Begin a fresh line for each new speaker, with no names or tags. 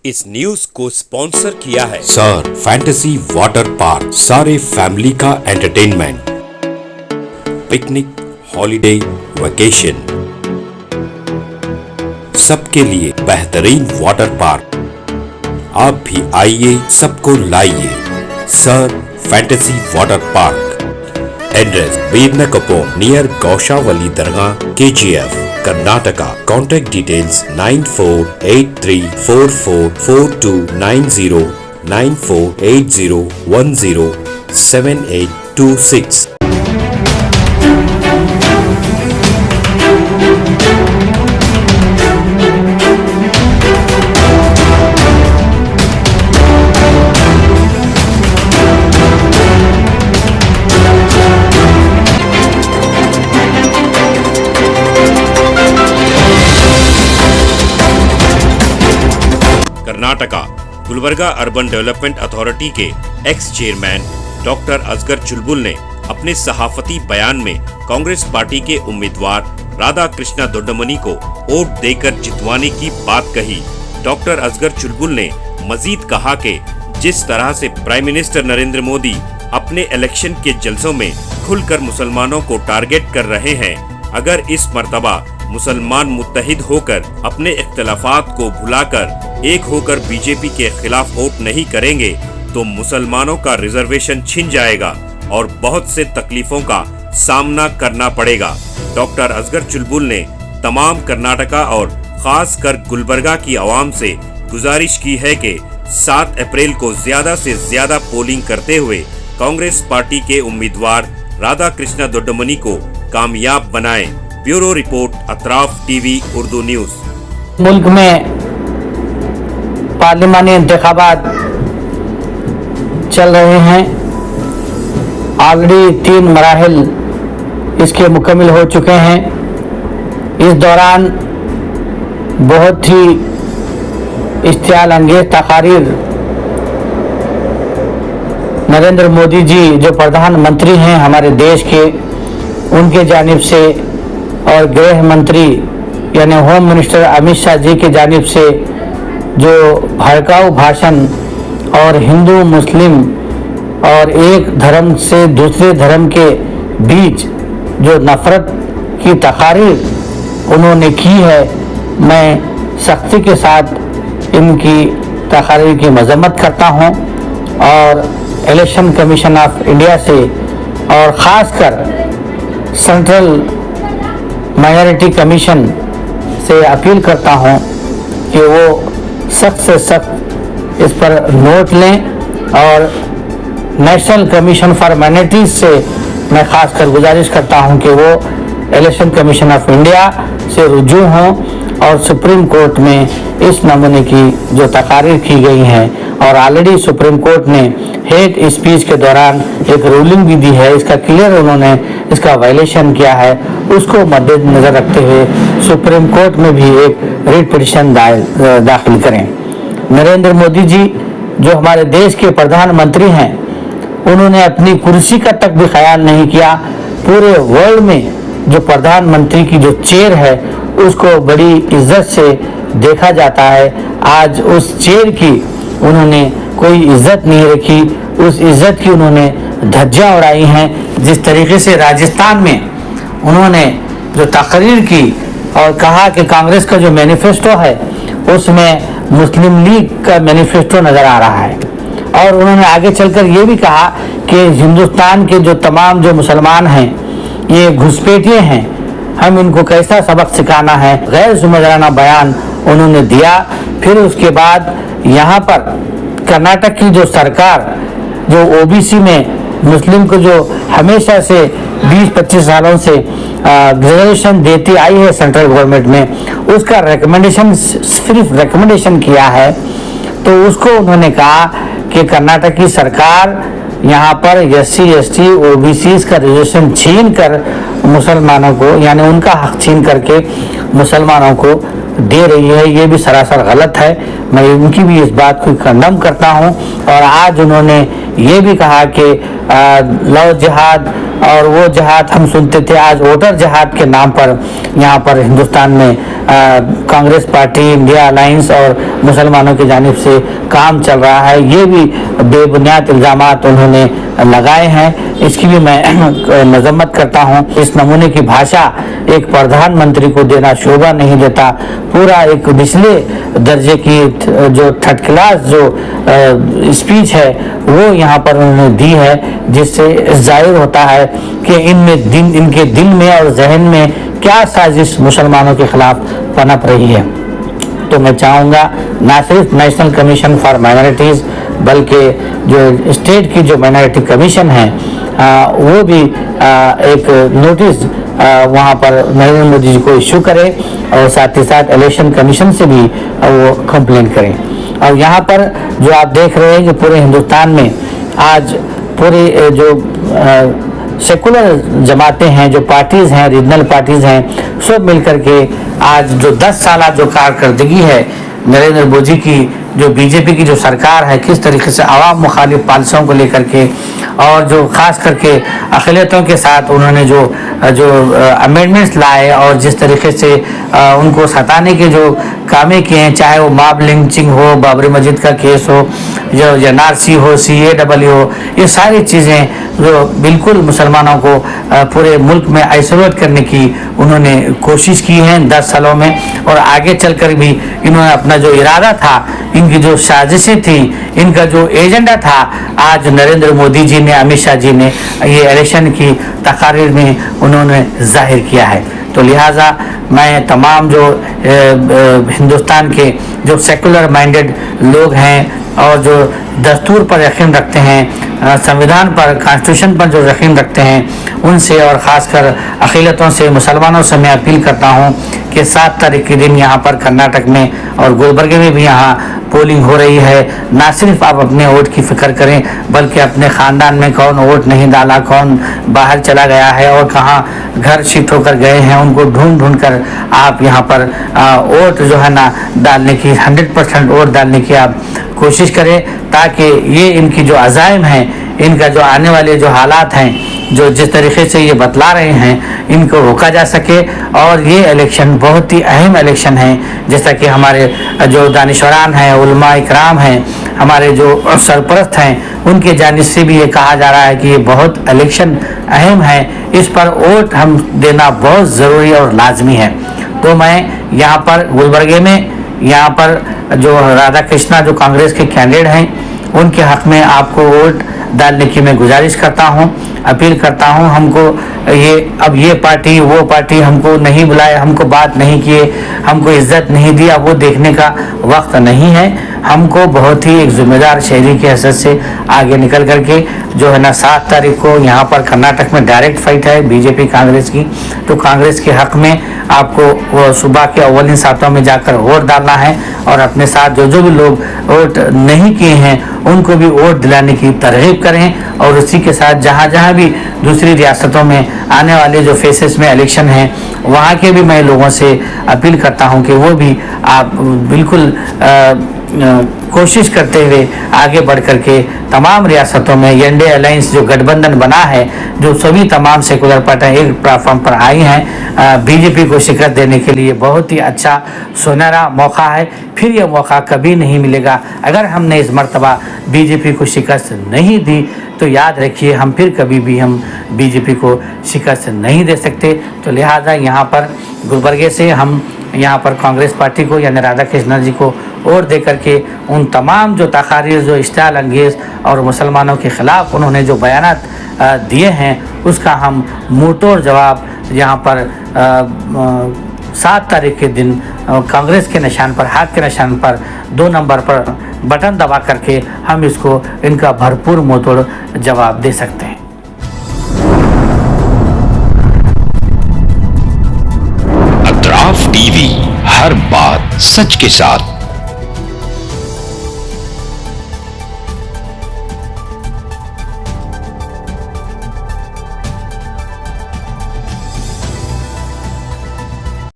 इस न्यूज को स्पॉन्सर किया है
सर फैंटेसी वाटर पार्क, सारे फैमिली का एंटरटेनमेंट, पिकनिक, हॉलिडे, वेकेशन, सबके लिए बेहतरीन वाटर पार्क। आप भी आइए, सबको लाइए। Sir fantasy water park, address बीरनकपो नियर गौशावली दरगाह, KGF, Karnataka. Contact details 9483444290, 9480107826।
Karnataka Gulbarga urban development authority के ex chairman doctor Asgar Chulbul ने अपने सहाफती बयान में कांग्रेस पार्टी के उम्मीदवार राधा कृष्णा दोड्डमनी को वोट देकर जितवाने की बात कही। डॉक्टर असगर चुलबुल ने मजीद कहा कि जिस तरह से प्राइम मिनिस्टर नरेंद्र मोदी अपने इलेक्शन के जलसों में खुलकर मुसलमानों को टारगेट कर रहे हैं, अगर इस मर्तबा मुसलमान मुत्तहिद होकर अपने इख्तिलाफात को भुलाकर एक होकर बीजेपी के खिलाफ वोट नहीं करेंगे तो मुसलमानों का रिजर्वेशन छिन जाएगा और बहुत से तकलीफों का सामना करना पड़ेगा। डॉक्टर असगर चुलबुल ने तमाम कर्नाटका और खास कर गुलबर्गा की आवाम से गुजारिश की है कि 7 अप्रैल को ज्यादा से ज्यादा पोलिंग करते हुए कांग्रेस पार्टी के उम्मीदवार राधा कृष्णा दोड्डमनी को कामयाब बनाएं। Bureau report, Atraf TV Urdu news.
मुल्क में पार्लिमानी इंतखाबात चल रहे हैं। ऑलरेडी 3 मराहिल इसके मुकम्मिल हो चुके हैं। इस दौरान बहुत ही इश्तियाल अंगेज तकारीर नरेंद्र मोदी जी जो प्रधानमंत्री हैं हमारे देश के, उनके जानिब से और गृह मंत्री यानी होम मिनिस्टर अमित शाह जी की जानिब से जो भड़काऊ भाषण और हिंदू मुस्लिम और एक धर्म से दूसरे धर्म के बीच जो नफरत की तकारीर उन्होंने की है, मैं सख्ती के साथ इनकी तकारीर की मजम्मत करता हूं और इलेक्शन कमीशन ऑफ इंडिया से और ख़ासकर सेंट्रल माइनॉरिटी कमीशन से अपील करता हूं कि वो सख्त से सख्त इस पर नोट लें और नेशनल कमीशन फॉर माइनॉरिटीज से मैं खासकर गुजारिश करता हूं कि वो इलेक्शन कमीशन ऑफ इंडिया से रुजू हों और सुप्रीम कोर्ट में इस नमूने की जो तकारीर की गई हैं और ऑलरेडी सुप्रीम कोर्ट ने हेट स्पीच के दौरान एक रूलिंग भी दी है, इसका क्लियर उन्होंने इसका वायलेशन किया है, उसको मद्देनजर रखते हुए सुप्रीम कोर्ट में भी एक रिट पिटीशन दाखिल करें। नरेंद्र मोदी जी जो हमारे देश के प्रधानमंत्री हैं, उन्होंने अपनी कुर्सी का तक भी ख्याल नहीं किया। पूरे वर्ल्ड में जो प्रधानमंत्री की जो चेयर है उसको बड़ी इज्जत से देखा जाता है। आज उस चेयर की उन्होंने कोई इज्जत नहीं रखी, उस इज्जत की उन्होंने धज्जियां उड़ाई हैं। जिस तरीके से राजस्थान में उन्होंने जो तकरीर की और कहा कि कांग्रेस का जो मैनिफेस्टो है उसमें मुस्लिम लीग का मैनिफेस्टो नज़र आ रहा है और उन्होंने आगे चलकर ये भी कहा कि हिंदुस्तान के जो तमाम जो मुसलमान हैं ये घुसपैठिए हैं, हम इनको कैसा सबक सिखाना है। गैर ज़िम्मेदाराना बयान उन्होंने दिया। फिर उसके बाद यहाँ पर कर्नाटक की जो सरकार जो ओबीसी में मुस्लिम को जो हमेशा से 20-25 सालों से रिजर्वेशन देती आई है सेंट्रल गवर्नमेंट में, उसका रिकमेंडेशन सिर्फ रिकमेंडेशन किया है। तो उसको उन्होंने कहा कि कर्नाटक की सरकार यहाँ पर SC ST OBC का रिजर्वेशन छीन कर मुसलमानों को यानी उनका हक छीन करके मुसलमानों को दे रही है, ये भी सरासर गलत है। मैं उनकी भी इस बात को कंडम करता हूँ। और आज उन्होंने ये भी कहा कि लव जिहाद और वो जिहाद हम सुनते थे, आज वोटर जिहाद के नाम पर यहाँ पर हिंदुस्तान में कांग्रेस पार्टी, इंडिया अलायंस और मुसलमानों की जानिब से काम चल रहा है, ये भी बेबुनियाद इल्ज़ामात उन्होंने लगाए हैं। इसकी भी मैं मजम्मत करता हूँ। इस नमूने की भाषा एक प्रधानमंत्री को देना शोभा नहीं देता। पूरा एक निचले दर्जे की जो थर्ड क्लास जो स्पीच है वो यहाँ पर उन्होंने दी है, जिससे जाहिर होता है कि इनके दिल में और जहन में क्या साजिश मुसलमानों के खिलाफ पनप रही है। तो मैं चाहूँगा ना सिर्फ नेशनल कमीशन फॉर माइनॉरिटीज़ बल्कि जो स्टेट की जो माइनॉरिटी कमीशन है वो भी एक नोटिस वहाँ पर नरेंद्र मोदी जी को इशू करे और साथ ही साथ इलेक्शन कमीशन से भी वो कंप्लेन करें। और यहाँ पर जो आप देख रहे हैं कि पूरे हिंदुस्तान में आज पूरे जो सेकुलर जमातें हैं, जो पार्टीज़ हैं, रीजनल पार्टीज़ हैं, सब मिलकर के आज जो 10 साल जो कारकर्दगी है नरेंद्र मोदी की, जो बीजेपी की जो सरकार है, किस तरीके से आवाम मुखालिफ पॉलिसियों को लेकर के और जो खास करके अक़लियतों के साथ उन्होंने जो अमेंडमेंट्स लाए और जिस तरीके से उनको सताने के जो कामें किए हैं, चाहे वो मॉब लिंचिंग हो, बाबरी मस्जिद का केस हो, जो NRC हो, CAA हो, ये सारी चीज़ें जो बिल्कुल मुसलमानों को पूरे मुल्क में आइसोलेट करने की उन्होंने कोशिश की है 10 सालों में। और आगे चलकर भी इन्होंने अपना जो इरादा था, इनकी जो साजिशें थी, इनका जो एजेंडा था, आज नरेंद्र मोदी जी ने, अमित शाह जी ने ये इलेक्शन की तकारीर में उन्होंने जाहिर किया है। तो लिहाजा मैं तमाम जो हिंदुस्तान के जो सेकुलर माइंडेड लोग हैं और जो दस्तूर पर यकीन रखते हैं, संविधान पर, कॉन्स्टिट्यूशन पर जो यकीन रखते हैं, उनसे और ख़ासकर अक़लियतों से, मुसलमानों से मैं अपील करता हूँ कि 7 तारीख के दिन यहाँ पर कर्नाटक में और गुलबर्गे में भी यहाँ पोलिंग हो रही है। ना सिर्फ आप अपने वोट की फ़िक्र करें बल्कि अपने ख़ानदान में कौन वोट नहीं डाला, कौन बाहर चला गया है और कहाँ घर शिफ्ट होकर गए हैं, उनको ढूंढ कर आप यहाँ पर वोट जो है ना डालने की 100% वोट डालने की आप कोशिश करें, ताकि ये इनकी जो अज़ाइम हैं, इनका जो आने वाले जो हालात हैं, जो जिस तरीके से ये बतला रहे हैं, इनको रोका जा सके। और ये इलेक्शन बहुत ही अहम इलेक्शन है, जैसा कि हमारे जो दानिशवरान हैं, उलमा इकराम हैं, हमारे जो सरपरस्त हैं, उनके जानिब से भी ये कहा जा रहा है कि ये बहुत इलेक्शन अहम है, इस पर वोट हम देना बहुत ज़रूरी और लाजमी है। तो मैं यहाँ पर गुलबर्गे में यहाँ पर जो राधा कृष्णा जो कांग्रेस के कैंडिडेट हैं, उनके हक़ में आपको वोट डालने की मैं गुजारिश करता हूँ, अपील करता हूँ। हमको ये पार्टी वो पार्टी हमको नहीं बुलाए, हमको बात नहीं किए, हमको इज्जत नहीं दी, अब वो देखने का वक्त नहीं है। हमको बहुत ही एक जिम्मेदार शहरी की हैसियत से आगे निकल करके जो है ना 7 तारीख को यहाँ पर कर्नाटक में डायरेक्ट फाइट है बीजेपी कांग्रेस की, तो कांग्रेस के हक़ में आपको वो सुबह के अव्वलिन सातों में जाकर वोट डालना है और अपने साथ जो भी लोग वोट नहीं किए हैं उनको भी वोट दिलाने की तरगीब करें। और उसी के साथ जहाँ भी दूसरी रियासतों में आने वाले जो फेसेस में इलेक्शन हैं, वहाँ के भी मैं लोगों से अपील करता हूँ कि वो भी आप बिल्कुल कोशिश करते हुए आगे बढ़ करके तमाम रियासतों में इंडिया अलायंस जो गठबंधन बना है, जो सभी तमाम सेकुलर पार्टियां एक प्लेटफॉर्म पर आई हैं, बीजेपी को शिकस्त देने के लिए बहुत ही अच्छा सुनहरा मौका है। फिर यह मौका कभी नहीं मिलेगा। अगर हमने इस मर्तबा बीजेपी को शिकस्त नहीं दी तो याद रखिए हम फिर कभी भी हम बीजेपी को शिकस्त नहीं दे सकते। तो लिहाजा यहाँ पर गुलबर्गे से हम यहाँ पर कांग्रेस पार्टी को यानी राधा कृष्णन जी को वोट दे करके उन तमाम जो तकारीर जो इश्तियाल अंगेज़ और मुसलमानों के ख़िलाफ़ उन्होंने जो बयानात दिए हैं, उसका हम मुँहतोड़ जवाब यहाँ पर 7 तारीख के दिन कांग्रेस के निशान पर, हाथ के निशान पर 2 नंबर पर बटन दबा करके हम इसको इनका भरपूर मुँहतोड़ जवाब दे सकते हैं।
अतराफ टीवी, हर बात सच के साथ।